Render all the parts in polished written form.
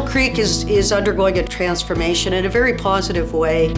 Mill Creek is undergoing a transformation in a very positive way.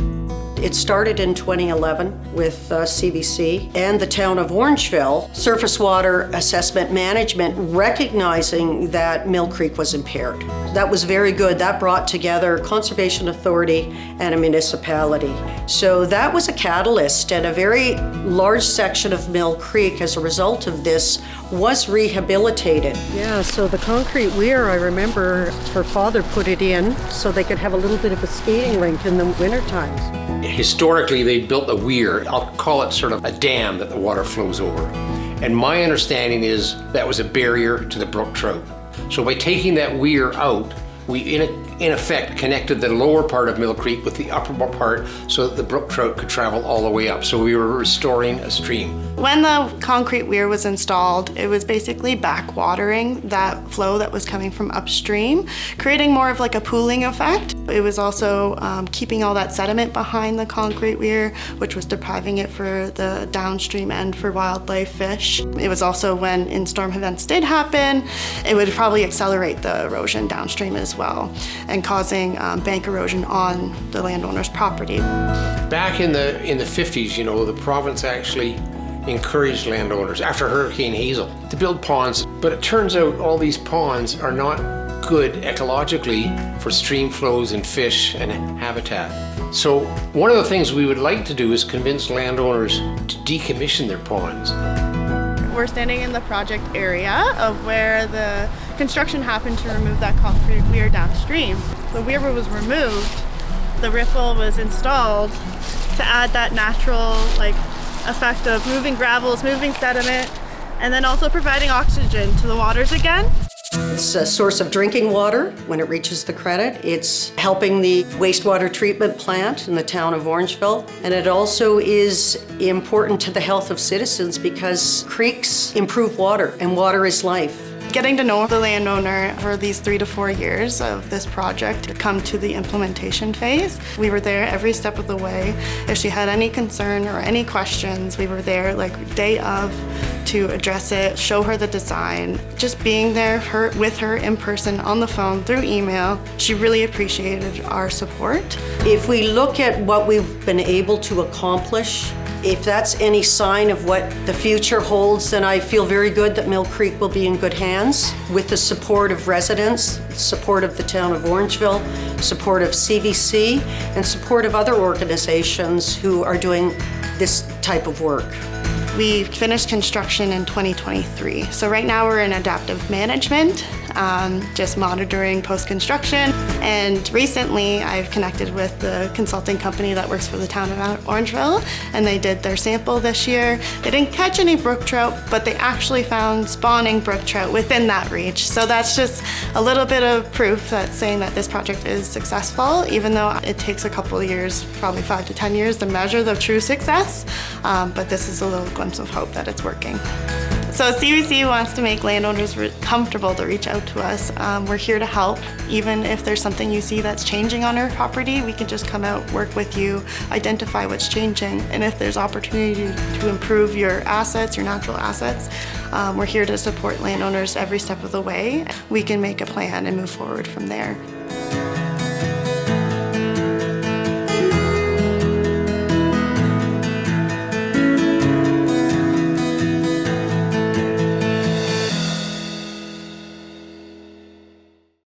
It started in 2011 with CVC and the town of Orangeville Surface Water Assessment Management recognizing that Mill Creek was impaired. That was very good. That brought together Conservation Authority and a municipality. So that was a catalyst, and a very large section of Mill Creek as a result of this was rehabilitated. Yeah, so the concrete weir, I remember her father put it in so they could have a little bit of a skating rink in the winter times. Historically, they built a weir. I'll call it sort of a dam that the water flows over. And my understanding is that was a barrier to the brook trout. So by taking that weir out, we in effect connected the lower part of Mill Creek with the upper part so that the brook trout could travel all the way up. So we were restoring a stream. When the concrete weir was installed, it was basically backwatering that flow that was coming from upstream, creating more of like a pooling effect. It was also keeping all that sediment behind the concrete weir, which was depriving it for the downstream end for wildlife fish. It was also when storm events did happen, it would probably accelerate the erosion downstream as well, and causing bank erosion on the landowner's property. Back in the 50s, the province actually encouraged landowners after Hurricane Hazel to build ponds, but it turns out all these ponds are not good ecologically for stream flows and fish and habitat. So one of the things we would like to do is convince landowners to decommission their ponds. We're standing in the project area of where the construction happened to remove that concrete weir downstream. The weir was removed, the riffle was installed to add that natural effect of moving gravels, moving sediment, and then also providing oxygen to the waters again. It's a source of drinking water when it reaches the credit. It's helping the wastewater treatment plant in the town of Orangeville. And it also is important to the health of citizens because creeks improve water, and water is life. Getting to know the landowner for these 3 to 4 years of this project to come to the implementation phase. We were there every step of the way. If she had any concern or any questions, we were there day of to address it, show her the design. Just being there with her in person, on the phone, through email, she really appreciated our support. If we look at what we've been able to accomplish, if that's any sign of what the future holds, then I feel very good that Mill Creek will be in good hands with the support of residents, support of the town of Orangeville, support of CVC, and support of other organizations who are doing this type of work. We finished construction in 2023. So right now we're in adaptive management, just monitoring post-construction. And recently I've connected with the consulting company that works for the town of Orangeville, and they did their sample this year. They didn't catch any brook trout, but they actually found spawning brook trout within that reach. So that's just a little bit of proof that's saying that this project is successful, even though it takes a couple of years, probably 5 to 10 years, to measure the true success. But this is a little glimpse of hope that it's working. So CVC wants to make landowners comfortable to reach out to us. We're here to help. Even if there's something you see that's changing on our property, we can just come out, work with you, identify what's changing. And if there's opportunity to improve your assets, your natural assets, we're here to support landowners every step of the way. We can make a plan and move forward from there.